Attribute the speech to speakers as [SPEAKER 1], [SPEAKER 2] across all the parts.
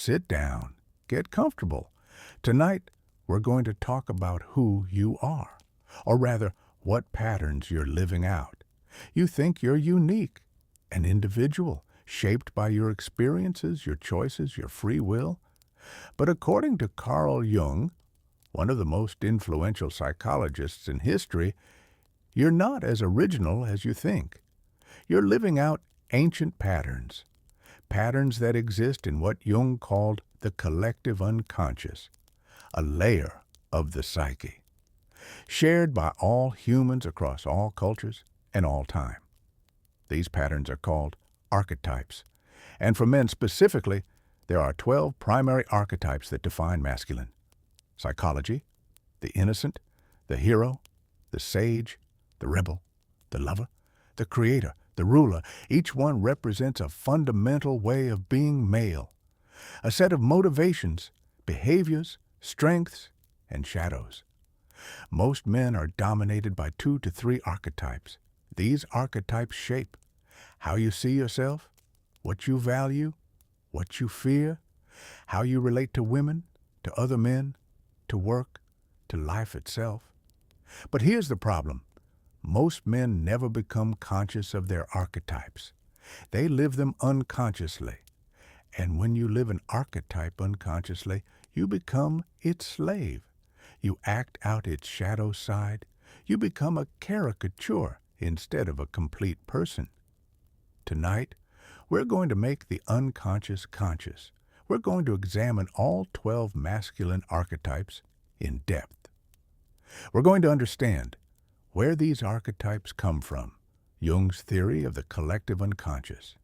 [SPEAKER 1] Sit down. Get comfortable. Tonight, we're going to talk about who you are, or rather, what patterns you're living out. You think you're unique, an individual, shaped by your experiences, your choices, your free will. But according to Carl Jung, one of the most influential psychologists in history, you're not as original as you think. You're living out ancient patterns, patterns that exist in what Jung called the collective unconscious, a layer of the psyche, shared by all humans across all cultures and all time. These patterns are called archetypes, and for men specifically, there are 12 primary archetypes that define masculine: psychology, the innocent, the hero, the sage, the rebel, the lover, the creator, the ruler. Each one represents a fundamental way of being male, a set of motivations, behaviors, strengths, and shadows. Most men are dominated by 2 to 3 archetypes. These archetypes shape how you see yourself, what you value, what you fear, how you relate to women, to other men, to work, to life itself. But here's the problem. Most men never become conscious of their archetypes. They live them unconsciously. And when you live an archetype unconsciously, you become its slave. You act out its shadow side. You become a caricature instead of a complete person. Tonight, we're going to make the unconscious conscious. We're going to examine all 12 masculine archetypes in depth. We're going to understand where these archetypes come from, Jung's theory of the collective unconscious,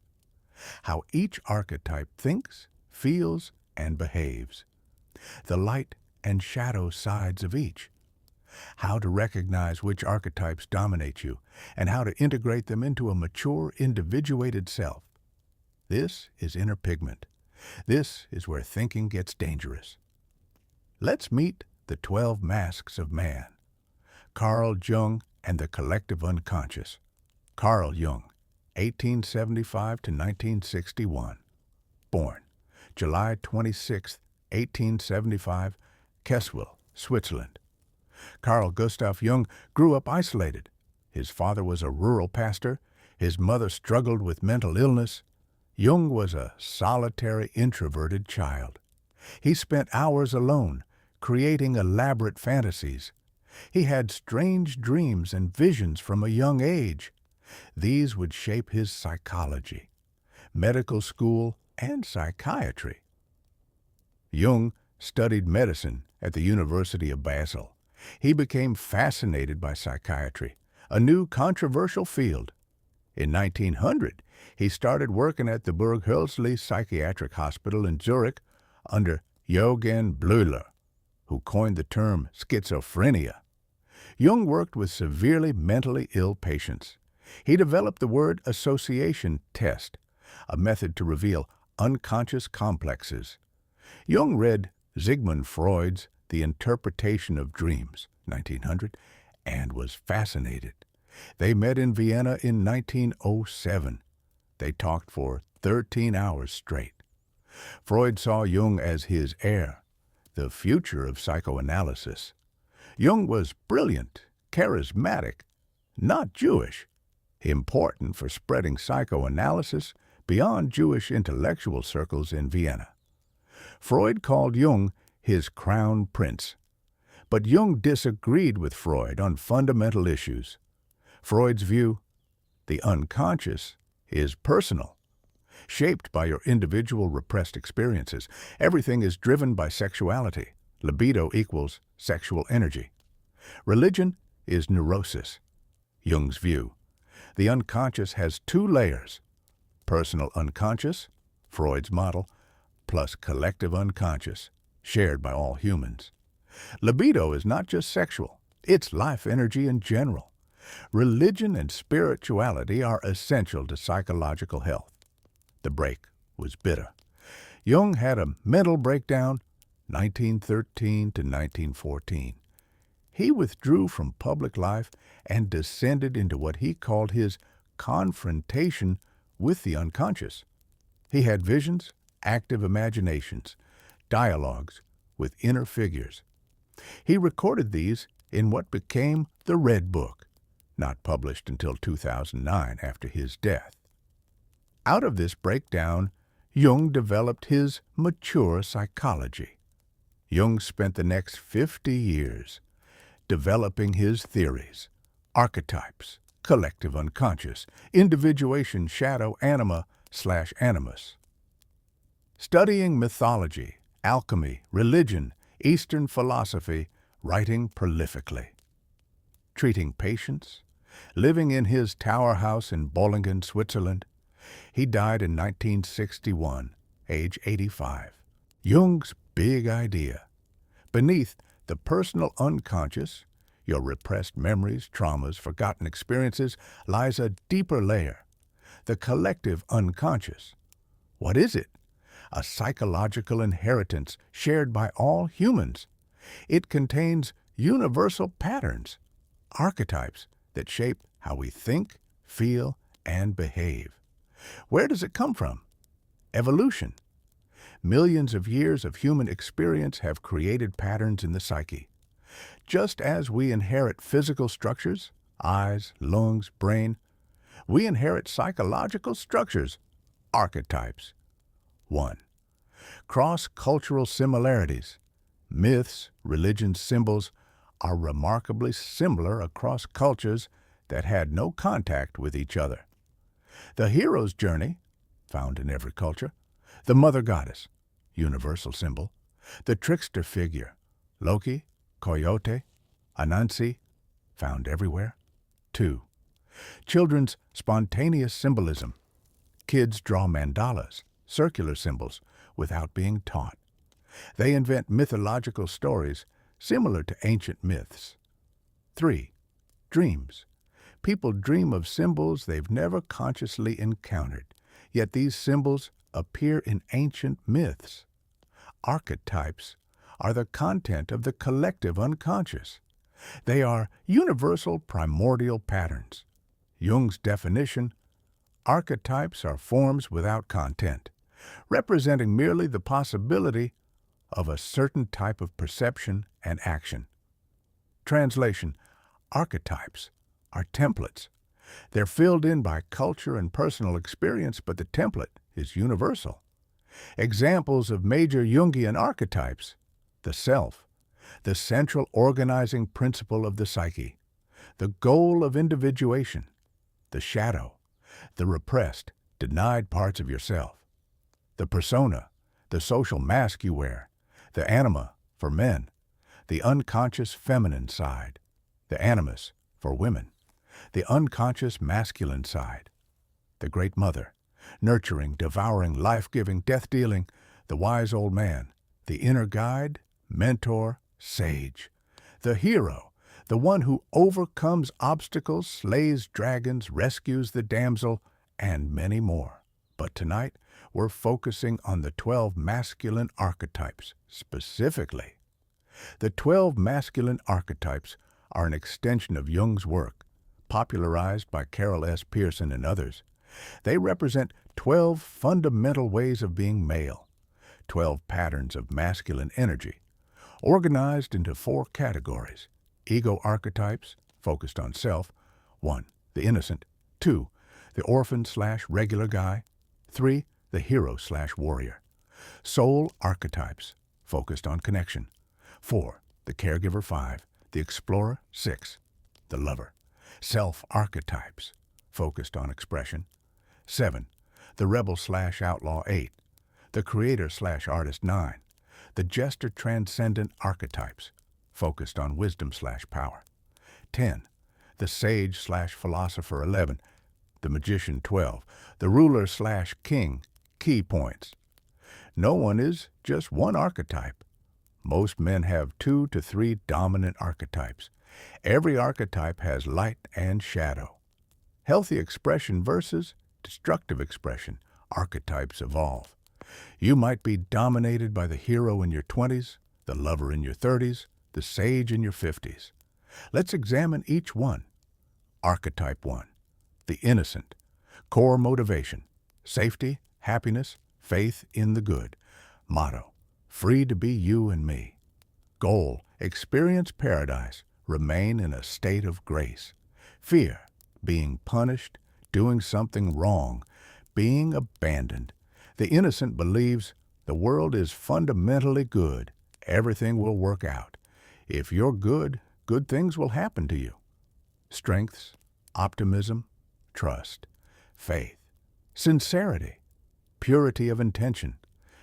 [SPEAKER 1] how each archetype thinks, feels, and behaves, the light and shadow sides of each, how to recognize which archetypes dominate you, and how to integrate them into a mature, individuated self. This is Inner Pigment. This is where thinking gets dangerous. Let's meet the 12 masks of man. Carl Jung and the collective unconscious. Carl Jung, 1875 to 1961. Born July 26, 1875, Kesswil, Switzerland. Carl Gustav Jung grew up isolated. His father was a rural pastor. His mother struggled with mental illness. Jung was a solitary, introverted child. He spent hours alone, creating elaborate fantasies. He had strange dreams and visions from a young age. These would shape his psychology, medical school, and psychiatry. Jung studied medicine at the University of Basel. He became fascinated by psychiatry, a new controversial field. In 1900, he started working at the Burg-Hölzli Psychiatric Hospital in Zurich under Eugen Bleuler, who coined the term schizophrenia. Jung worked with severely mentally ill patients. He developed the word association test, a method to reveal unconscious complexes. Jung read Sigmund Freud's The Interpretation of Dreams, 1900, and was fascinated. They met in Vienna in 1907. They talked for 13 hours straight. Freud saw Jung as his heir, the future of psychoanalysis. Jung was brilliant, charismatic, not Jewish, important for spreading psychoanalysis beyond Jewish intellectual circles in Vienna. Freud called Jung his crown prince, but Jung disagreed with Freud on fundamental issues. Freud's view, the unconscious, is personal, shaped by your individual repressed experiences. Everything is driven by sexuality. Libido equals sexual energy. Religion is neurosis. Jung's view. The unconscious has 2 layers: personal unconscious, Freud's model, plus collective unconscious, shared by all humans. Libido is not just sexual, it's life energy in general. Religion and spirituality are essential to psychological health. The break was bitter. Jung had a mental breakdown 1913 to 1914. He withdrew from public life and descended into what he called his confrontation with the unconscious. He had visions, active imaginations, dialogues with inner figures. He recorded these in what became the Red Book, not published until 2009 after his death. Out of this breakdown, Jung developed his mature psychology. Jung spent the next 50 years developing his theories, archetypes, collective unconscious, individuation, shadow, anima/animus. Studying mythology, alchemy, religion, Eastern philosophy, writing prolifically. Treating patients, living in his tower house in Bollingen, Switzerland. He died in 1961, age 85. Jung's big idea. Beneath the personal unconscious, your repressed memories, traumas, forgotten experiences, lies a deeper layer, the collective unconscious. What is it? A psychological inheritance shared by all humans. It contains universal patterns, archetypes that shape how we think, feel, and behave. Where does it come from? Evolution. Millions of years of human experience have created patterns in the psyche. Just as we inherit physical structures, eyes, lungs, brain, we inherit psychological structures, archetypes. 1. Cross-cultural similarities. Myths, religions, symbols are remarkably similar across cultures that had no contact with each other. The hero's journey, found in every culture. The mother goddess, universal symbol. The trickster figure, Loki, Coyote, Anansi, found everywhere. 2. Children's spontaneous symbolism. Kids draw mandalas, circular symbols, without being taught. They invent mythological stories similar to ancient myths. 3. Dreams. People dream of symbols they've never consciously encountered, yet these symbols appear in ancient myths. Archetypes are the content of the collective unconscious. They are universal primordial patterns. Jung's definition: archetypes are forms without content, representing merely the possibility of a certain type of perception and action. Translation: archetypes are templates. They're filled in by culture and personal experience, but the template is universal. Examples of major Jungian archetypes: the self, the central organizing principle of the psyche, the goal of individuation, the shadow, the repressed, denied parts of yourself, the persona, the social mask you wear, the anima for men, the unconscious feminine side, the animus for women, the unconscious masculine side, the great mother, nurturing, devouring, life-giving, death-dealing, the wise old man, the inner guide, mentor, sage, the hero, the one who overcomes obstacles, slays dragons, rescues the damsel, and many more. But tonight, we're focusing on the 12 masculine archetypes specifically. The 12 masculine archetypes are an extension of Jung's work, popularized by Carol S. Pearson and others. They represent 12 fundamental ways of being male, 12 patterns of masculine energy, organized into 4 categories: ego archetypes, focused on self. 1. The innocent. 2. The orphan/regular guy. 3. The hero/warrior. Soul archetypes, focused on connection. 4. The caregiver. 5. The explorer. 6. The lover. Self archetypes, focused on expression. 7. The rebel/outlaw. 8. The creator/artist. 9. The jester transcendent archetypes, focused on wisdom/power. 10. The sage/philosopher. 11. The magician. 12. The ruler/king. Key points. No one is just one archetype. Most men have 2 to 3 dominant archetypes. Every archetype has light and shadow. Healthy expression versus destructive expression. Archetypes evolve. You might be dominated by the hero in your 20s, the lover in your 30s, the sage in your 50s. Let's examine each one. Archetype 1. The innocent. Core motivation: safety, happiness, faith in the good. Motto, free to be you and me. Goal, experience paradise, remain in a state of grace. Fear, being punished, doing something wrong, being abandoned. The innocent believes the world is fundamentally good. Everything will work out. If you're good, good things will happen to you. Strengths, optimism, trust, faith, sincerity, purity of intention,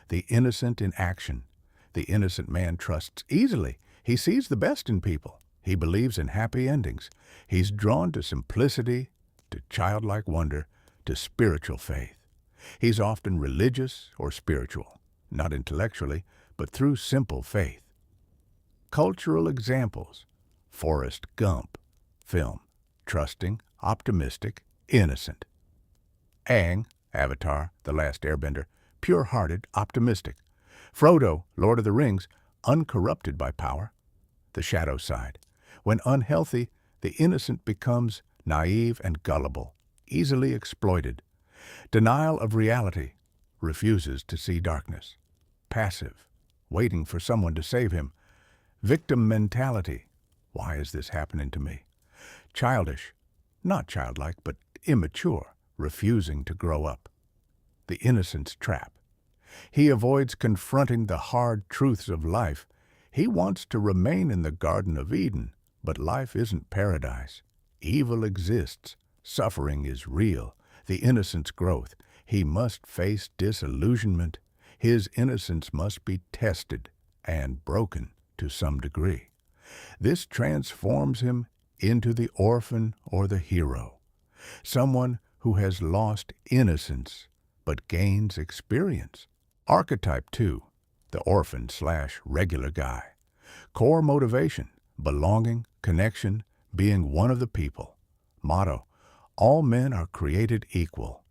[SPEAKER 1] the innocent in action. The innocent man trusts easily. He sees the best in people. He believes in happy endings. He's drawn to simplicity, to childlike wonder, to spiritual faith. He's often religious or spiritual, not intellectually, but through simple faith. Cultural examples: Forrest Gump, film, trusting, optimistic, innocent. Aang, Avatar, The Last Airbender, pure-hearted, optimistic. Frodo, Lord of the Rings, uncorrupted by power. The shadow side. When unhealthy, the innocent becomes naive and gullible, easily exploited. Denial of reality, refuses to see darkness. Passive, waiting for someone to save him. Victim mentality, why is this happening to me? Childish, not childlike, but immature, refusing to grow up. The innocent's trap. He avoids confronting the hard truths of life. He wants to remain in the Garden of Eden, but life isn't paradise. Evil exists. Suffering is real. The innocent's growth. He must face disillusionment. His innocence must be tested and broken to some degree. This transforms him into the orphan or the hero, someone who has lost innocence but gains experience. Archetype 2, the orphan/regular guy. Core motivation, belonging, connection, being one of the people. Motto, all men are created equal.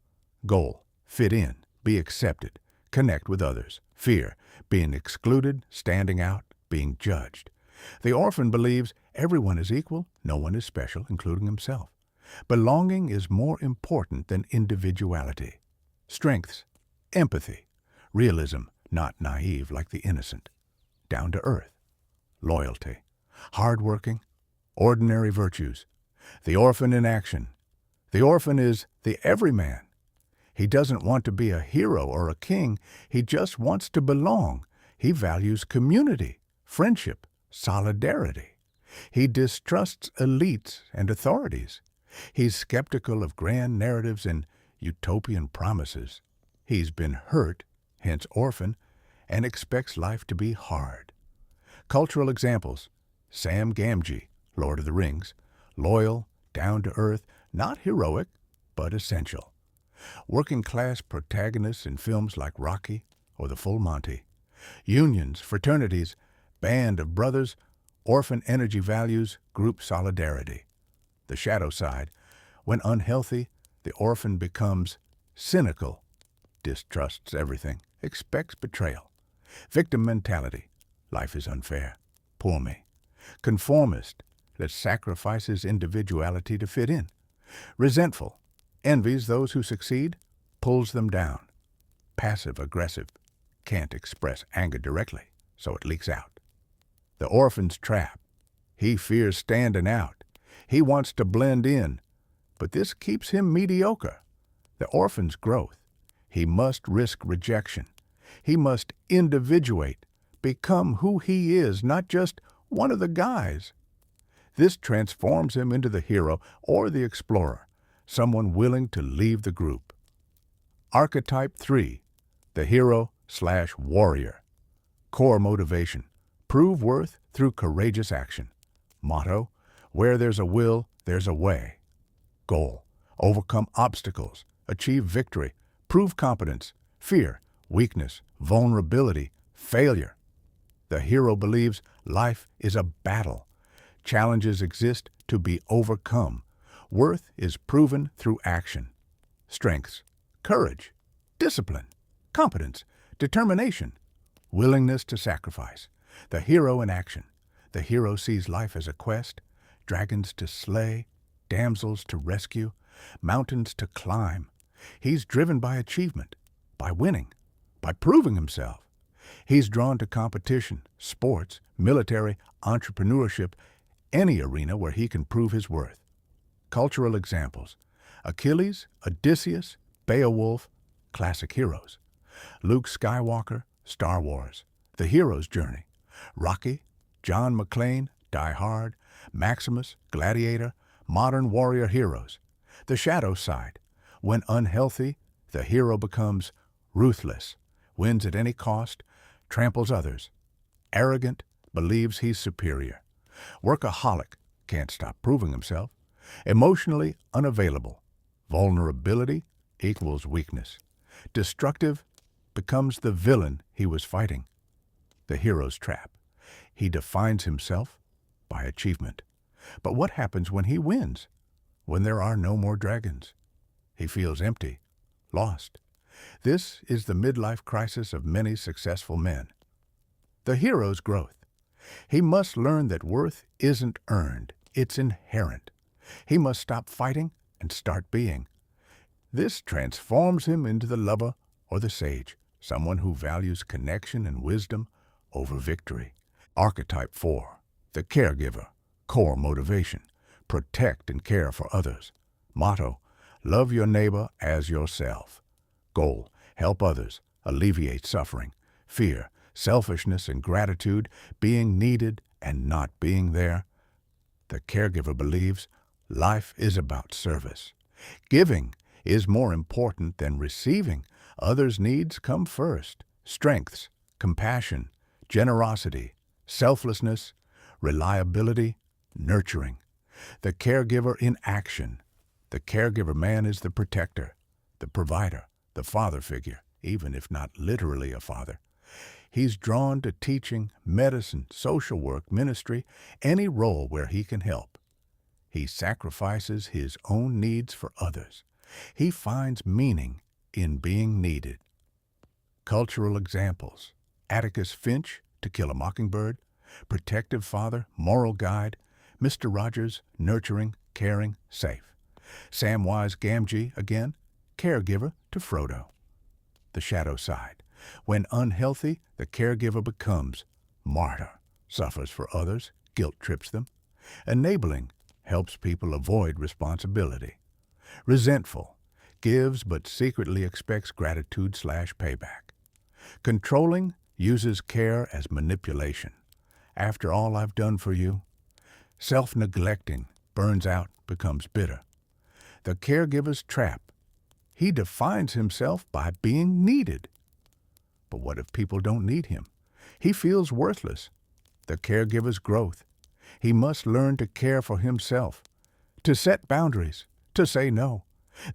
[SPEAKER 1] Goal, fit in, be accepted, connect with others. Fear, being excluded, standing out, being judged. The orphan believes everyone is equal, no one is special, including himself. Belonging is more important than individuality. Strengths, empathy, realism, not naive like the innocent. Down to earth, loyalty, hardworking, ordinary virtues. The orphan in action. The orphan is the everyman. He doesn't want to be a hero or a king. He just wants to belong. He values community, friendship, solidarity. He distrusts elites and authorities. He's skeptical of grand narratives and utopian promises. He's been hurt, hence orphan, and expects life to be hard. Cultural examples: Sam Gamgee, Lord of the Rings, loyal, down-to-earth, not heroic, but essential. Working-class protagonists in films like Rocky or The Full Monty. Unions, fraternities, band of brothers, orphan energy values, group solidarity. The shadow side. When unhealthy, the orphan becomes cynical, distrusts everything, expects betrayal. Victim mentality. Life is unfair. Poor me. Conformist, that sacrifices individuality to fit in. Resentful, envies those who succeed, pulls them down. Passive-aggressive, can't express anger directly, so it leaks out. The orphan's trap. He fears standing out. He wants to blend in, but this keeps him mediocre. The orphan's growth. He must risk rejection. He must individuate, become who he is, not just one of the guys. This transforms him into the hero or the explorer, someone willing to leave the group. Archetype 3, the hero/warrior. Core motivation, prove worth through courageous action. Motto, where there's a will, there's a way. Goal, overcome obstacles, achieve victory, prove competence, fear, weakness, vulnerability, failure. The hero believes life is a battle. Challenges exist to be overcome. Worth is proven through action. Strengths, courage, discipline, competence, determination, willingness to sacrifice. The hero in action. The hero sees life as a quest, dragons to slay, damsels to rescue, mountains to climb. He's driven by achievement, by winning. by proving himself. He's drawn to competition, sports, military, entrepreneurship, any arena where he can prove his worth. Cultural examples: Achilles, Odysseus, Beowulf, classic heroes. Luke Skywalker, Star Wars, The Hero's Journey. Rocky, John McClane, Die Hard, Maximus, Gladiator, modern warrior heroes. The shadow side: when unhealthy, the hero becomes ruthless, wins at any cost, tramples others. Arrogant, believes he's superior. Workaholic, can't stop proving himself. Emotionally unavailable. Vulnerability equals weakness. Destructive, becomes the villain he was fighting. The hero's trap: he defines himself by achievement. But what happens when he wins? When there are no more dragons? He feels empty, lost. This is the midlife crisis of many successful men. The hero's growth: he must learn that worth isn't earned, it's inherent. He must stop fighting and start being. This transforms him into the lover or the sage, someone who values connection and wisdom over victory. Archetype 4, the caregiver, core motivation: protect and care for others. Motto: love your neighbor as yourself. Goal: help others, alleviate suffering. Fear: selfishness and gratitude, being needed and not being there. The caregiver believes life is about service. Giving is more important than receiving. Others' needs come first. Strengths: compassion, generosity, selflessness, reliability, nurturing. The caregiver in action: the caregiver man is the protector, the provider, the father figure, even if not literally a father. He's drawn to teaching, medicine, social work, ministry, any role where he can help. He sacrifices his own needs for others. He finds meaning in being needed. Cultural examples: Atticus Finch, To Kill a Mockingbird, protective father, moral guide. Mr. Rogers, nurturing, caring, safe. Samwise Gamgee, again, caregiver to Frodo. The shadow side: when unhealthy, the caregiver becomes martyr, suffers for others, guilt trips them. Enabling, helps people avoid responsibility. Resentful, gives but secretly expects gratitude/payback. Controlling, uses care as manipulation. After all I've done for you. Self-neglecting, burns out, becomes bitter. The caregiver's trap: he defines himself by being needed. But what if people don't need him? He feels worthless. The caregiver's growth: he must learn to care for himself, to set boundaries, to say no.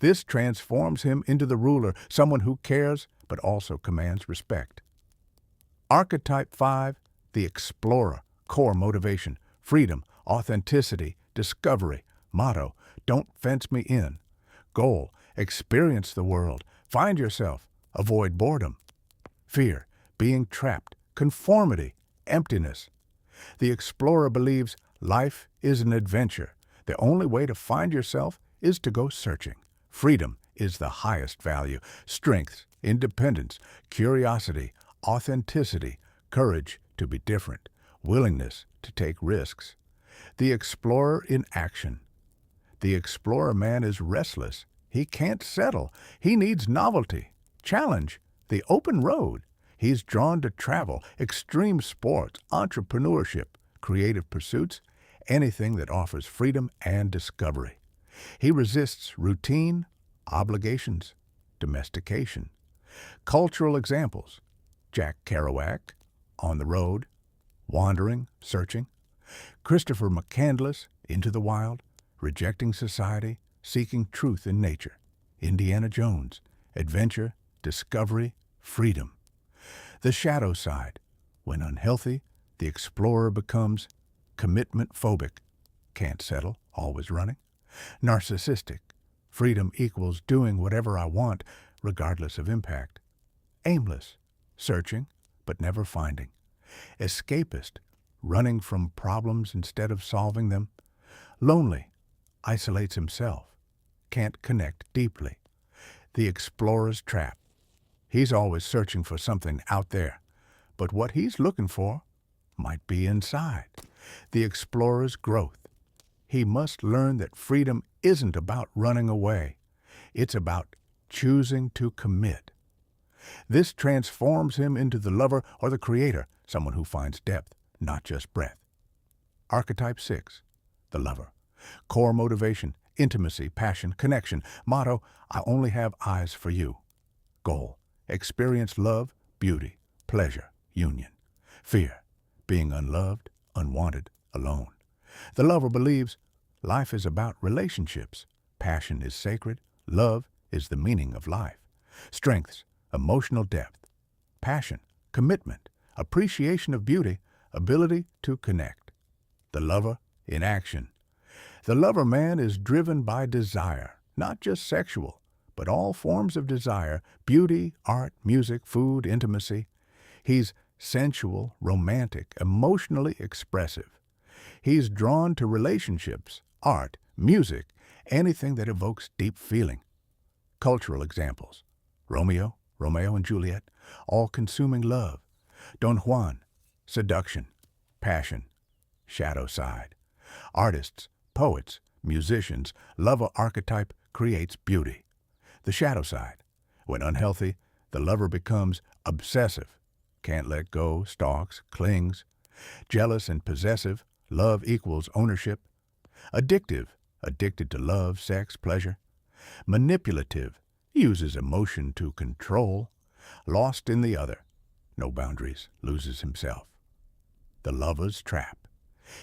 [SPEAKER 1] This transforms him into the ruler, someone who cares but also commands respect. Archetype 5, the explorer, core motivation: freedom, authenticity, discovery. Motto: don't fence me in. Goal: experience the world, find yourself, avoid boredom. Fear: being trapped, conformity, emptiness. The explorer believes life is an adventure. The only way to find yourself is to go searching. Freedom is the highest value. Strengths: independence, curiosity, authenticity, courage to be different, willingness to take risks. The explorer in action: the explorer man is restless. He can't settle. He needs novelty, challenge, the open road. He's drawn to travel, extreme sports, entrepreneurship, creative pursuits, anything that offers freedom and discovery. He resists routine, obligations, domestication. Cultural examples: Jack Kerouac, On the Road, Wandering, Searching. Christopher McCandless, Into the Wild, Rejecting Society, Seeking Truth in Nature. Indiana Jones, Adventure, Discovery, Freedom. The shadow side: when unhealthy, the explorer becomes commitment phobic, can't settle, always running. Narcissistic: freedom equals doing whatever I want, regardless of impact. Aimless: searching, but never finding. Escapist: running from problems instead of solving them. Lonely: isolates himself, can't connect deeply. The explorer's trap: He's always searching for something out there, but what he's looking for might be inside. The explorer's growth. He must learn that freedom isn't about running away. It's about choosing to commit. This transforms him into the lover or the creator, someone who finds depth, not just breadth. Archetype 6, the lover. Core motivation, intimacy, passion, connection. Motto, I only have eyes for you. Goal, experience love, beauty, pleasure, union. Fear, being unloved, unwanted, alone. The lover believes life is about relationships. Passion is sacred. Love is the meaning of life. Strengths, emotional depth. Passion, commitment, appreciation of beauty, ability to connect. The lover in action. The lover man is driven by desire, not just sexual, but all forms of desire, beauty, art, music, food, intimacy. He's sensual, romantic, emotionally expressive. He's drawn to relationships, art, music, anything that evokes deep feeling. Cultural examples. Romeo and Juliet, all-consuming love. Don Juan, seduction, passion, shadow side. Artists, poets, musicians, lover archetype creates beauty. The shadow side. When unhealthy, the lover becomes obsessive, can't let go, stalks, clings. Jealous and possessive, love equals ownership. Addictive, addicted to love, sex, pleasure. Manipulative, uses emotion to control. Lost in the other, no boundaries, loses himself. The lover's trap.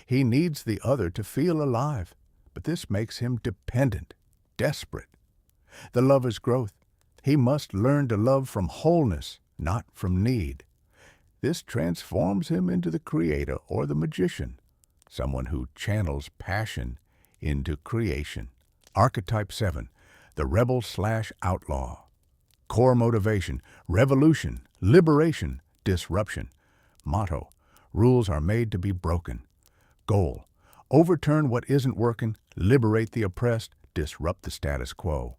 [SPEAKER 1] He needs the other to feel alive, but this makes him dependent, desperate. The lover's growth. He must learn to love from wholeness, not from need. This transforms him into the creator or the magician, someone who channels passion into creation. Archetype 7, the rebel/outlaw. Core motivation, revolution, liberation, disruption. Motto, rules are made to be broken. Goal, overturn what isn't working, liberate the oppressed, disrupt the status quo.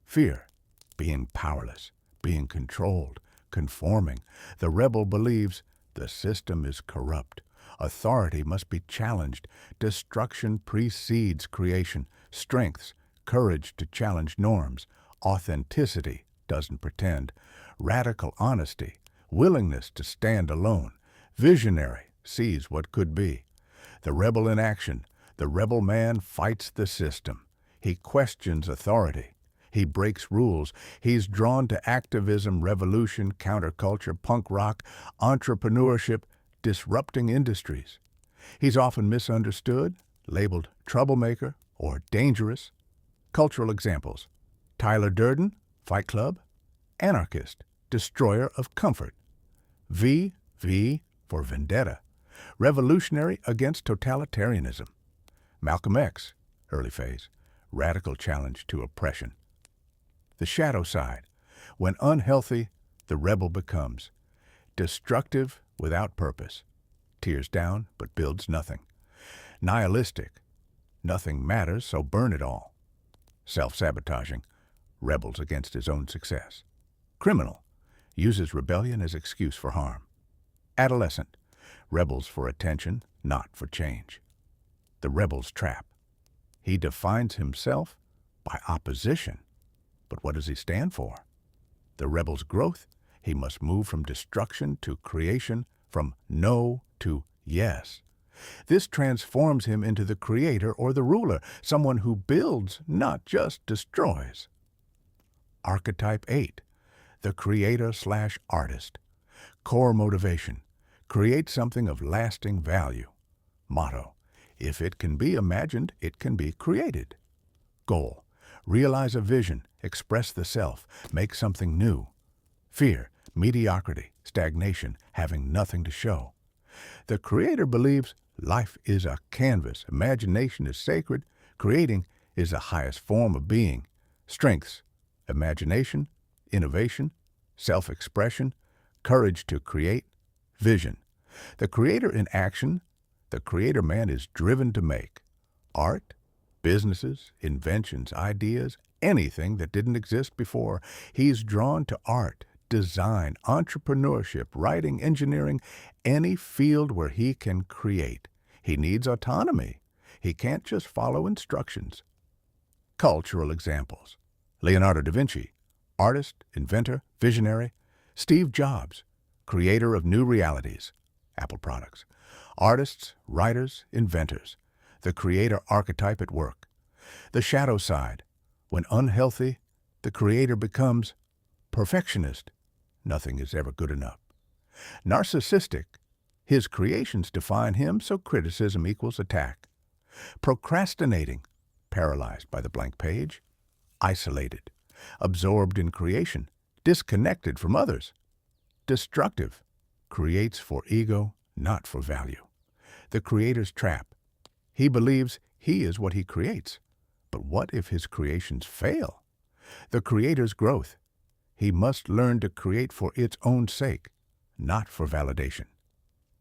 [SPEAKER 1] Fear, being powerless, being controlled, conforming. The rebel believes the system is corrupt. Authority must be challenged. Destruction precedes creation. Strengths, courage to challenge norms. Authenticity, doesn't pretend. Radical honesty, willingness to stand alone. Visionary, sees what could be. The rebel in action. The rebel man fights the system. He questions authority. He breaks rules. He's drawn to activism, revolution, counterculture, punk rock, entrepreneurship, disrupting industries. He's often misunderstood, labeled troublemaker or dangerous. Cultural examples. Tyler Durden, Fight Club. Anarchist, destroyer of comfort. V for vendetta. Revolutionary against totalitarianism. Malcolm X, early phase. Radical challenge to oppression. The shadow side. When unhealthy, the rebel becomes destructive without purpose. Tears down, but builds nothing. Nihilistic. Nothing matters, so burn it all. Self-sabotaging. Rebels against his own success. Criminal. Uses rebellion as excuse for harm. Adolescent. Rebels for attention, not for change. The rebel's trap. He defines himself by opposition. But what does he stand for? The rebel's growth. He must move from destruction to creation, from no to yes. This transforms him into the creator or the ruler, someone who builds, not just destroys. Archetype 8, the creator/artist. Core motivation, create something of lasting value. Motto, if it can be imagined, it can be created. Goal, realize a vision, express the self, make something new. Fear, mediocrity, stagnation, having nothing to show. The creator believes life is a canvas, imagination is sacred, creating is the highest form of being. Strengths, imagination, innovation, self-expression, courage to create, vision. The creator in action, the creator man is driven to make art, businesses, inventions, ideas, anything that didn't exist before. He's drawn to art, design, entrepreneurship, writing, engineering, any field where he can create. He needs autonomy. He can't just follow instructions. Cultural examples: Leonardo da Vinci, artist, inventor, visionary; Steve Jobs, creator of new realities, Apple products; artists, writers, inventors; the creator archetype at work. The shadow side: when unhealthy, the creator becomes perfectionist. Nothing is ever good enough. Narcissistic: his creations define him, so criticism equals attack. Procrastinating: paralyzed by the blank page. Isolated: absorbed in creation, disconnected from others. Destructive: creates for ego, not for value. The creator's trap: he believes he is what he creates. But what if his creations fail? The creator's growth: he must learn to create for its own sake, not for validation.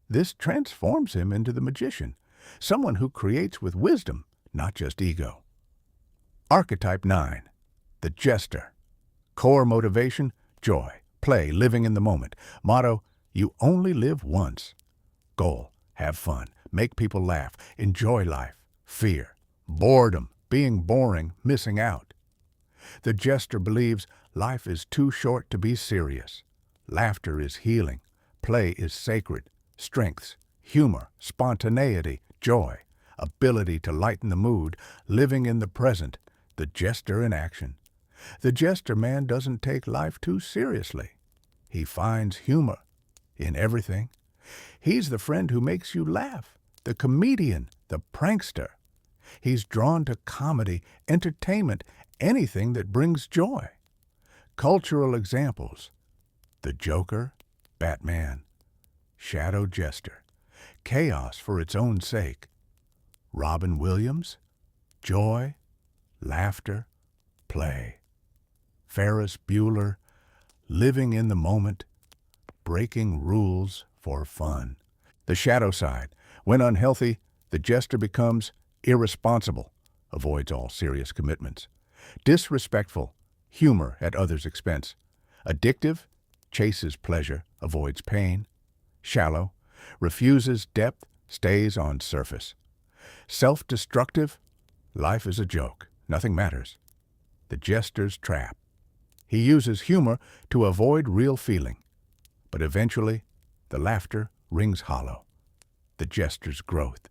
[SPEAKER 1] This transforms him into the magician, someone who creates with wisdom, not just ego. Archetype 9, the jester. Core motivation: joy, play, living in the moment. Motto: you only live once. Goal: have fun, make people laugh, enjoy life. Fear: boredom, being boring, missing out. The jester believes life is too short to be serious. Laughter is healing. Play is sacred. Strengths: humor, spontaneity, joy, ability to lighten the mood, living in the present. The jester in action. The jester man doesn't take life too seriously. He finds humor in everything. He's the friend who makes you laugh, the comedian, the prankster. He's drawn to comedy, entertainment, anything that brings joy. Cultural examples: the Joker, Batman; shadow jester, chaos for its own sake; Robin Williams, joy, laughter, play; Ferris Bueller, living in the moment, breaking rules for fun. The shadow side: when unhealthy, the jester becomes irresponsible, avoids all serious commitments; disrespectful, humor at others' expense; addictive, chases pleasure, avoids pain; shallow, refuses depth, stays on surface; self-destructive, life is a joke, nothing matters. The jester's trap: he uses humor to avoid real feeling, but eventually the laughter rings hollow. The jester's growth: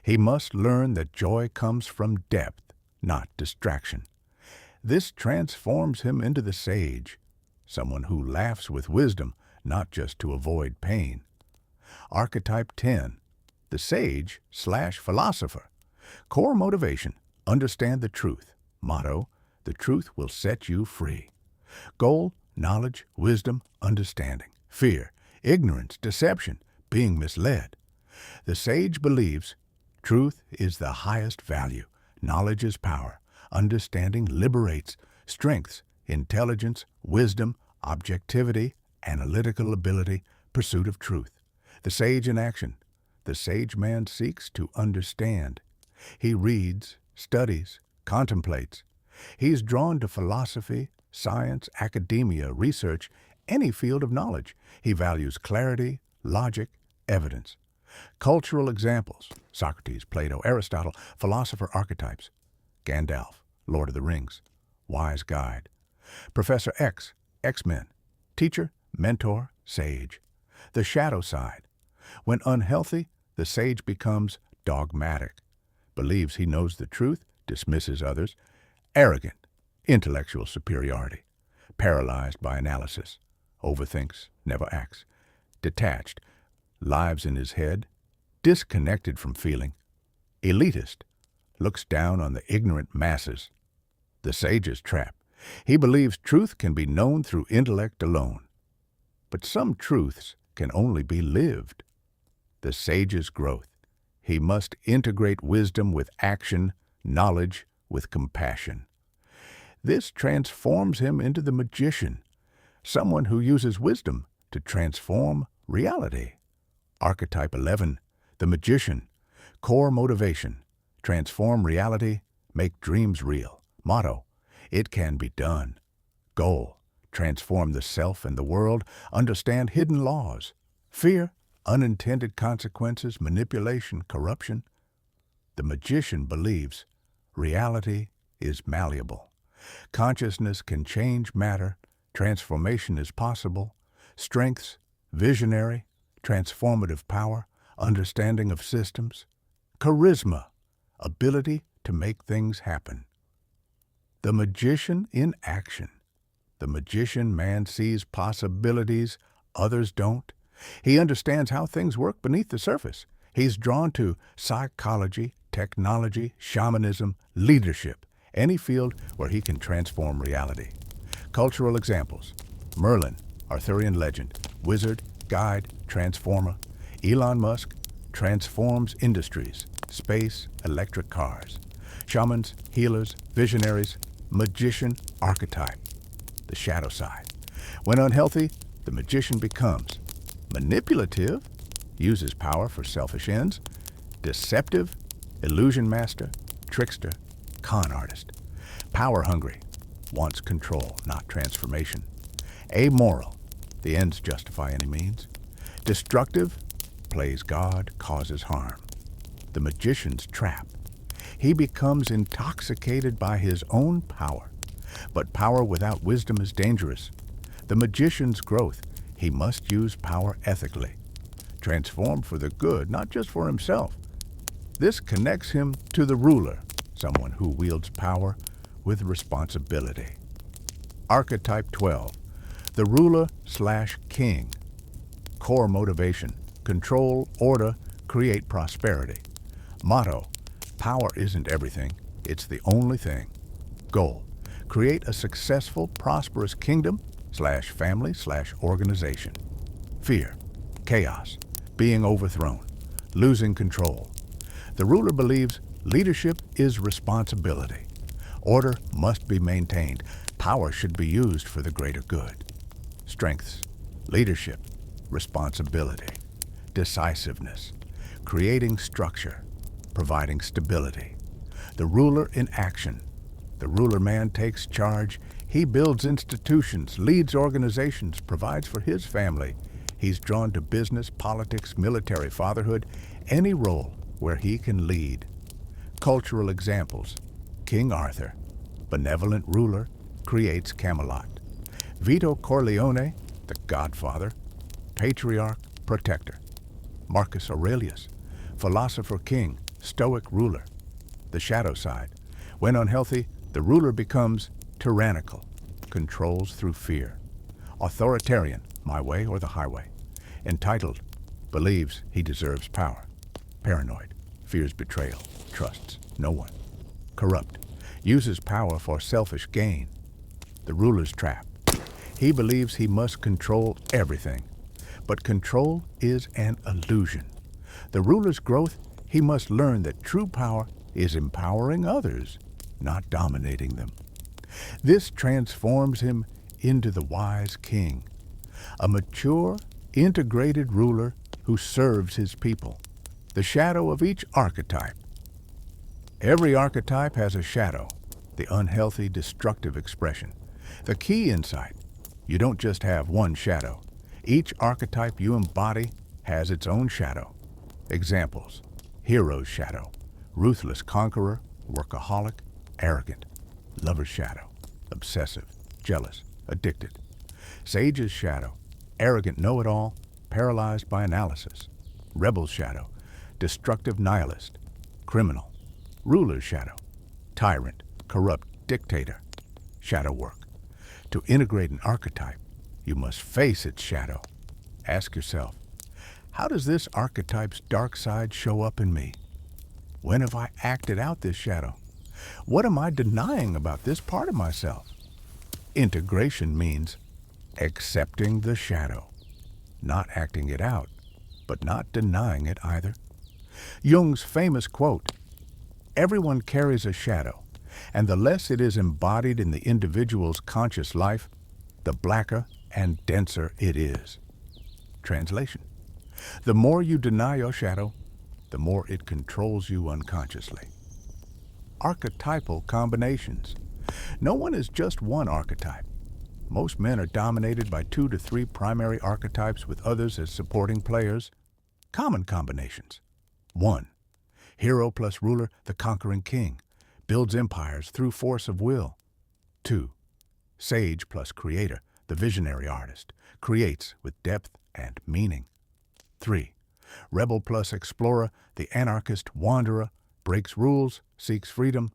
[SPEAKER 1] he must learn that joy comes from depth, not distraction. This transforms him into the sage, someone who laughs with wisdom, not just to avoid pain. Archetype 10, the sage/philosopher. Core motivation: understand the truth. Motto: the truth will set you free. Goal: knowledge, wisdom, understanding. Fear: ignorance, deception, being misled. The sage believes truth is the highest value. Knowledge is power. Understanding liberates. Strengths: intelligence, wisdom, objectivity, analytical ability, pursuit of truth. The sage in action: the sage man seeks to understand. He reads, studies, contemplates. He's drawn to philosophy, science, academia, research, any field of knowledge. He values clarity, logic, evidence. Cultural examples: Socrates, Plato, Aristotle. Philosopher archetypes: Gandalf, Lord of the Rings, wise guide; Professor X, X-Men, teacher, mentor, sage. The shadow side: when unhealthy, the sage becomes dogmatic, believes he knows the truth, dismisses others; arrogant, intellectual superiority; paralyzed by analysis, overthinks, never acts; detached, lives in his head, disconnected from feeling; elitist, looks down on the ignorant masses. The sage's trap: he believes truth can be known through intellect alone. But some truths can only be lived. The sage's growth: he must integrate wisdom with action, knowledge with compassion. This transforms him into the magician, someone who uses wisdom to transform reality. Archetype 11, the magician. Core motivation: transform reality, make dreams real. Motto: it can be done. Goal: transform the self and the world, understand hidden laws, fear, unintended consequences, manipulation, corruption. The magician believes reality is malleable. Consciousness can change matter, transformation is possible, strengths, visionary, transformative power, understanding of systems, charisma, ability to make things happen. The magician in action. The magician man sees possibilities others don't. He understands how things work beneath the surface. He's drawn to psychology, technology, shamanism, leadership, any field where he can transform reality. Cultural examples: Merlin, Arthurian legend, wizard, guide, transformer. Elon Musk transforms industries, space, electric cars. Shamans, healers, visionaries, magician, archetype. The shadow side. When unhealthy, the magician becomes manipulative, uses power for selfish ends, deceptive, illusion master, trickster, con artist. Power hungry, wants control, not transformation. Amoral, the ends justify any means. Destructive, plays God, causes harm. The magician's trap. He becomes intoxicated by his own power. But power without wisdom is dangerous. The magician's growth. He must use power ethically. Transform for the good, not just for himself. This connects him to the ruler, someone who wields power with responsibility. Archetype 12, the ruler/king. Core motivation, control, order, create prosperity. Motto, power isn't everything, it's the only thing. Goal, create a successful, prosperous kingdom/family/organization. Fear, chaos, being overthrown, losing control. The ruler believes leadership is responsibility. Order must be maintained. Power should be used for the greater good. Strengths, leadership, responsibility, decisiveness, creating structure, providing stability. The ruler in action. The ruler man takes charge. He builds institutions, leads organizations, provides for his family. He's drawn to business, politics, military, fatherhood, any role where he can lead. Cultural examples: King Arthur, benevolent ruler, creates Camelot. Vito Corleone, the Godfather, patriarch, protector. Marcus Aurelius, philosopher king, stoic ruler. The shadow side. When unhealthy, the ruler becomes tyrannical, controls through fear. Authoritarian, my way or the highway. Entitled, believes he deserves power. Paranoid, fears betrayal, trusts no one. Corrupt, uses power for selfish gain. The ruler's trap. He believes he must control everything. But control is an illusion. The ruler's growth, he must learn that true power is empowering others, not dominating them. This transforms him into the wise king, a mature, integrated ruler who serves his people. The shadow of each archetype. Every archetype has a shadow, the unhealthy, destructive expression. The key insight: you don't just have one shadow. Each archetype you embody has its own shadow. Examples: hero's shadow, ruthless conqueror, workaholic, arrogant. Lover's shadow, obsessive, jealous, addicted. Sage's shadow, arrogant know-it-all, paralyzed by analysis. Rebel's shadow, destructive nihilist, criminal. Ruler's shadow, tyrant, corrupt dictator. Shadow work. To integrate an archetype, you must face its shadow. Ask yourself, how does this archetype's dark side show up in me? When have I acted out this shadow? What am I denying about this part of myself? Integration means accepting the shadow, not acting it out, but not denying it either. Jung's famous quote, "Everyone carries a shadow, and the less it is embodied in the individual's conscious life, the blacker and denser it is." Translation: the more you deny your shadow, the more it controls you unconsciously. Archetypal combinations. No one is just one archetype. Most men are dominated by 2 to 3 primary archetypes with others as supporting players. Common combinations. 1. Hero plus ruler, the conquering king, builds empires through force of will. 2. Sage plus creator, the visionary artist, creates with depth and meaning. 3. Rebel plus explorer, the anarchist wanderer, breaks rules, seeks freedom.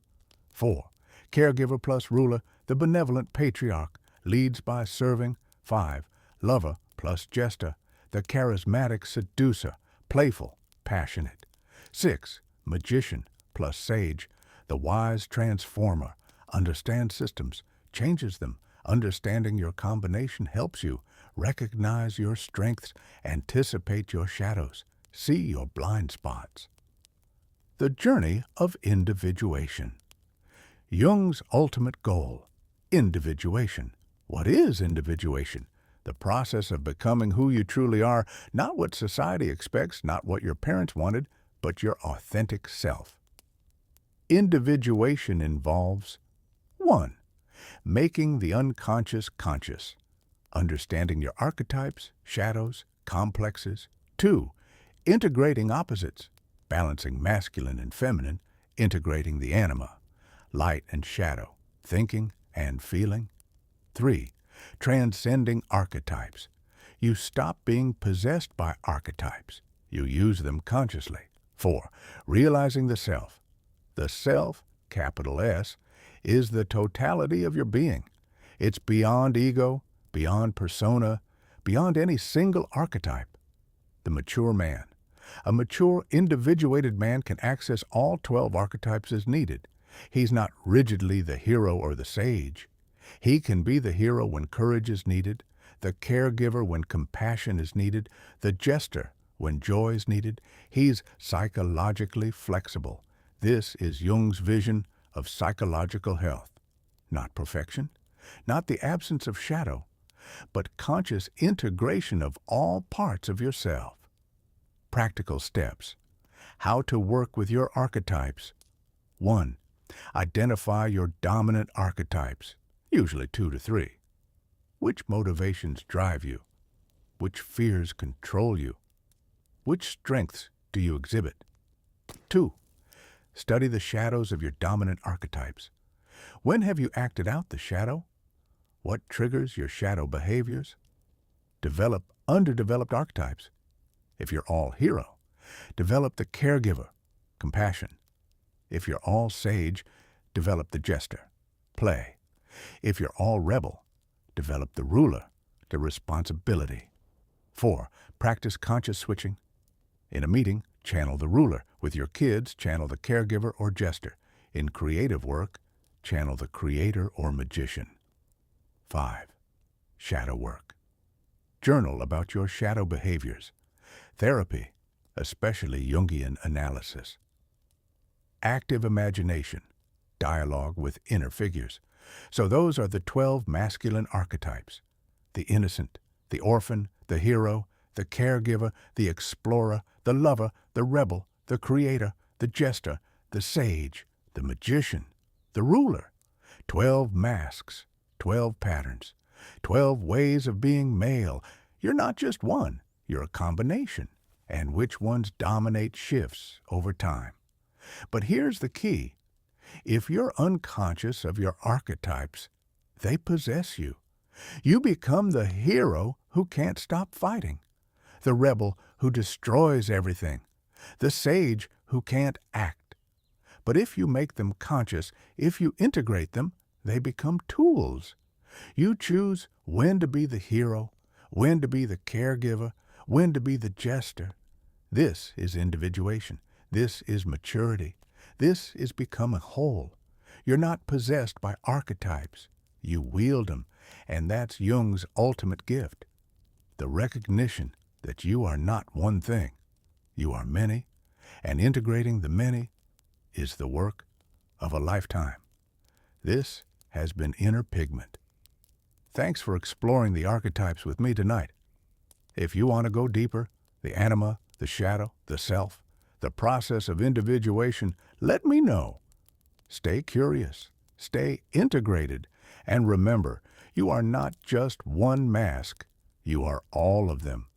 [SPEAKER 1] 4. Caregiver plus ruler, the benevolent patriarch, leads by serving. 5. Lover plus jester, the charismatic seducer, playful, passionate. 6. Magician plus sage, the wise transformer, understands systems, changes them. Understanding your combination helps you recognize your strengths, anticipate your shadows, see your blind spots. The journey of individuation. Jung's ultimate goal, individuation. What is individuation? The process of becoming who you truly are, not what society expects, not what your parents wanted, but your authentic self. Individuation involves 1. Making the unconscious conscious, understanding your archetypes, shadows, complexes. 2. Integrating opposites, balancing masculine and feminine, integrating the anima, light and shadow, thinking and feeling. 3. Transcending archetypes. You stop being possessed by archetypes. You use them consciously. 4. Realizing the self. The self, capital S, is the totality of your being. It's beyond ego, beyond persona, beyond any single archetype. The mature man. A mature, individuated man can access all 12 archetypes as needed. He's not rigidly the hero or the sage. He can be the hero when courage is needed, the caregiver when compassion is needed, the jester when joy is needed. He's psychologically flexible. This is Jung's vision of psychological health. Not perfection, not the absence of shadow, but conscious integration of all parts of yourself. Practical steps. How to work with your archetypes. 1. Identify your dominant archetypes, usually 2 to 3. Which motivations drive you? Which fears control you? Which strengths do you exhibit? 2. Study the shadows of your dominant archetypes. When have you acted out the shadow? What triggers your shadow behaviors? Develop underdeveloped archetypes. If you're all hero, develop the caregiver, compassion. If you're all sage, develop the jester, play. If you're all rebel, develop the ruler, the responsibility. 4. Practice conscious switching. In a meeting, channel the ruler. With your kids, channel the caregiver or jester. In creative work, channel the creator or magician. 5. Shadow work. Journal about your shadow behaviors. Therapy, especially Jungian analysis. Active imagination, dialogue with inner figures. So those are the 12 masculine archetypes. The innocent, the orphan, the hero, the caregiver, the explorer, the lover, the rebel, the creator, the jester, the sage, the magician, the ruler. 12 masks, 12 patterns, 12 ways of being male. You're not just one, you're a combination. And which ones dominate shifts over time. But here's the key. If you're unconscious of your archetypes, they possess you. You become the hero who can't stop fighting, the rebel who destroys everything, the sage who can't act. But if you make them conscious, if you integrate them, they become tools. You choose when to be the hero, when to be the caregiver, when to be the jester. This is individuation. This is maturity. This is becoming whole. You're not possessed by archetypes. You wield them, and that's Jung's ultimate gift. The recognition that you are not one thing. You are many, and integrating the many is the work of a lifetime. This has been Inner Pigment. Thanks for exploring the archetypes with me tonight. If you want to go deeper, the anima, the shadow, the self, the process of individuation, let me know. Stay curious, stay integrated, and remember, You are not just one mask. You are all of them.